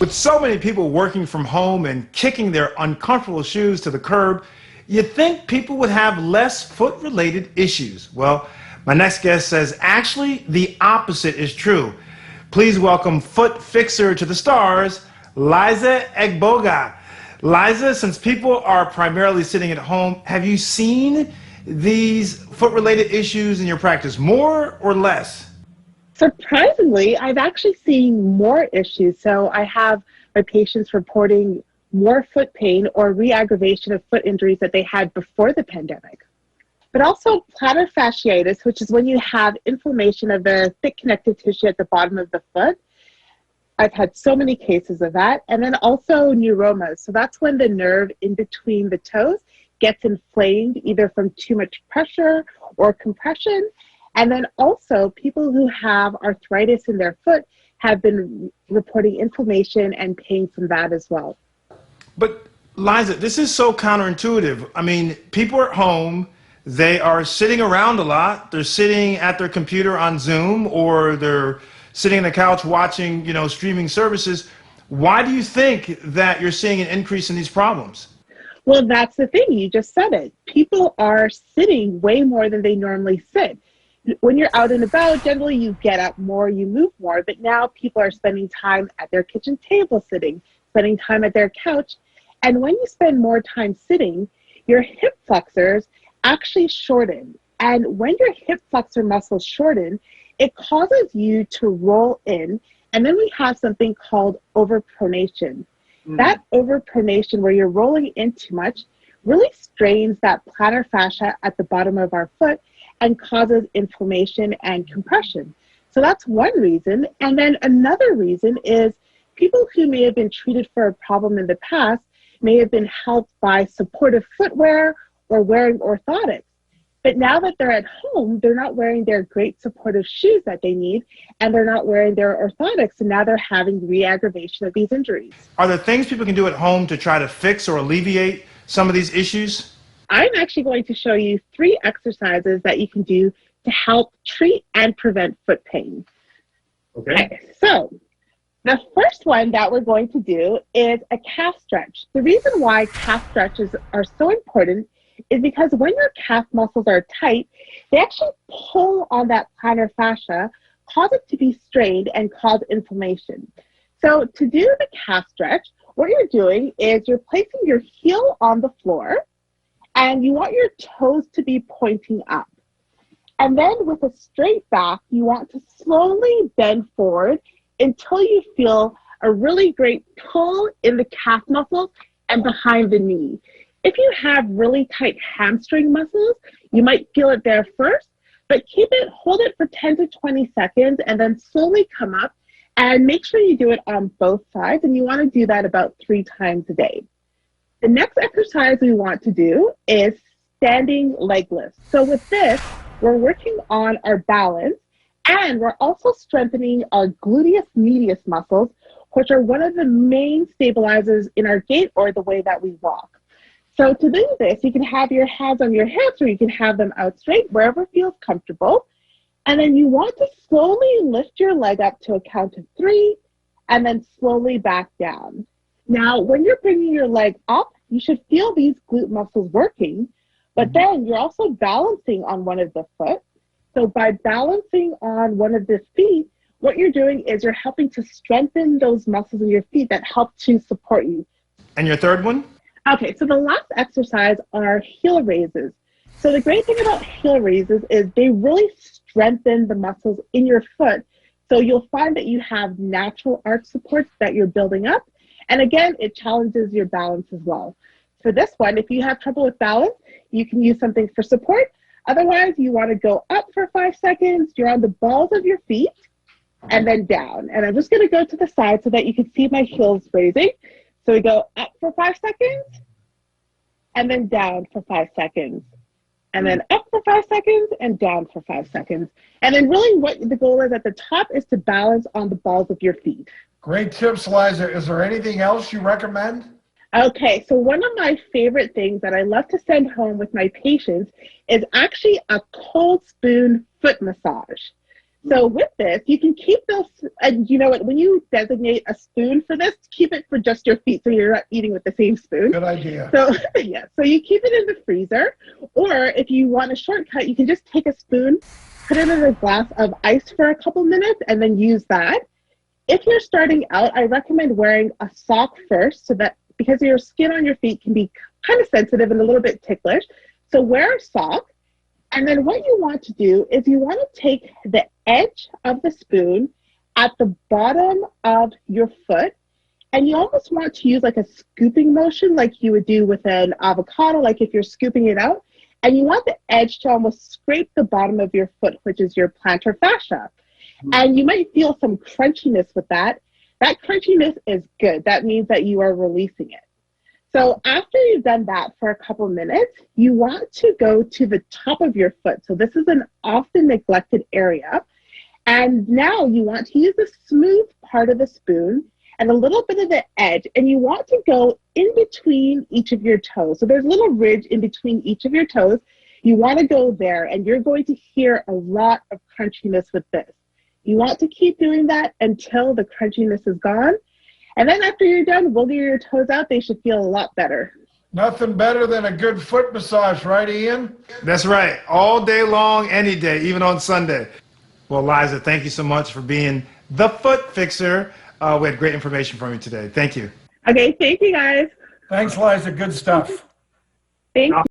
With so many people working from home and kicking their uncomfortable shoes to the curb, you'd think people would have less foot-related issues. Well, my next guest says actually the opposite is true. Please welcome foot fixer to the stars, Liza Egbogah. Liza, since people are primarily sitting at home, have you seen these foot-related issues in your practice, more or less? Surprisingly, I've actually seen more issues. So I have my patients reporting more foot pain or re-aggravation of foot injuries that they had before the pandemic. But also plantar fasciitis, which is when you have inflammation of the thick connective tissue at the bottom of the foot. I've had so many cases of that. And then also neuromas. So that's when the nerve in between the toes gets inflamed, either from too much pressure or compression. And then also people who have arthritis in their foot have been reporting inflammation and pain from that as well. But Liza, this is so counterintuitive. I mean, people are at home, they are sitting around a lot. They're sitting at their computer on Zoom, or they're sitting on the couch watching, streaming services. Why do you think that you're seeing an increase in these problems? Well, that's the thing. You just said it. People are sitting way more than they normally sit. When you're out and about, generally you get up more, you move more, but now people are spending time at their kitchen table sitting, spending time at their couch. And when you spend more time sitting, your hip flexors actually shorten. And when your hip flexor muscles shorten, it causes you to roll in. And then we have something called overpronation. That overpronation, where you're rolling in too much, really strains that plantar fascia at the bottom of our foot and causes inflammation and compression. So that's one reason. And then another reason is people who may have been treated for a problem in the past may have been helped by supportive footwear or wearing orthotics. But now that they're at home, they're not wearing their great supportive shoes that they need, and they're not wearing their orthotics, and now they're having re-aggravation of these injuries. Are there things people can do at home to try to fix or alleviate some of these issues? I'm actually going to show you 3 exercises that you can do to help treat and prevent foot pain. Okay, so the first one that we're going to do is a calf stretch. The reason why calf stretches are so important is because when your calf muscles are tight, they actually pull on that plantar fascia, cause it to be strained, and cause inflammation. So to do the calf stretch, what you're doing is you're placing your heel on the floor, and you want your toes to be pointing up. And then with a straight back, you want to slowly bend forward until you feel a really great pull in the calf muscle and behind the knee. If you have really tight hamstring muscles, you might feel it there first, but hold it for 10 to 20 seconds and then slowly come up, and make sure you do it on both sides. And you want to do that about 3 times a day. The next exercise we want to do is standing leg lifts. So with this, we're working on our balance, and we're also strengthening our gluteus medius muscles, which are one of the main stabilizers in our gait or the way that we walk. So to do this, you can have your hands on your hips, or you can have them out straight, wherever feels comfortable. And then you want to slowly lift your leg up to a count of 3, and then slowly back down. Now, when you're bringing your leg up, you should feel these glute muscles working, but then you're also balancing on one of the foot. So by balancing on one of the feet, what you're doing is you're helping to strengthen those muscles in your feet that help to support you. And your third one? Okay, so the last exercise are heel raises. So the great thing about heel raises is they really strengthen the muscles in your foot. So you'll find that you have natural arch supports that you're building up. And again, it challenges your balance as well. For this one, if you have trouble with balance, you can use something for support. Otherwise, you want to go up for 5 seconds. You're on the balls of your feet and then down. And I'm just going to go to the side so that you can see my heels raising. So we go up for 5 seconds and then down for 5 seconds. And then up for 5 seconds and down for 5 seconds. And then really what the goal is at the top is to balance on the balls of your feet. Great tips, Liza. Is there anything else you recommend? Okay, so one of my favorite things that I love to send home with my patients is actually a cold spoon foot massage. So with this, you can keep those, and you know what, when you designate a spoon for this, keep it for just your feet so you're not eating with the same spoon. Good idea. So yeah, so you keep it in the freezer, or if you want a shortcut, you can just take a spoon, put it in a glass of ice for a couple minutes, and then use that. If you're starting out, I recommend wearing a sock first, so that because your skin on your feet can be kind of sensitive and a little bit ticklish. So wear a sock. And then what you want to do is you want to take the edge of the spoon at the bottom of your foot, and you almost want to use like a scooping motion like you would do with an avocado, like if you're scooping it out. And you want the edge to almost scrape the bottom of your foot, which is your plantar fascia. And you might feel some crunchiness with that. That crunchiness is good. That means that you are releasing it. So after you've done that for a couple minutes, you want to go to the top of your foot. So this is an often neglected area. And now you want to use the smooth part of the spoon and a little bit of the edge, and you want to go in between each of your toes. So there's a little ridge in between each of your toes. You want to go there, and you're going to hear a lot of crunchiness with this. You want to keep doing that until the crunchiness is gone. And then after you're done, wiggle your toes out. They should feel a lot better. Nothing better than a good foot massage, right, Ian? That's right. All day long, any day, even on Sunday. Well, Liza, thank you so much for being the foot fixer. We had great information from you today. Thank you. Okay, thank you guys. Thanks, Liza. Good stuff. Thank you.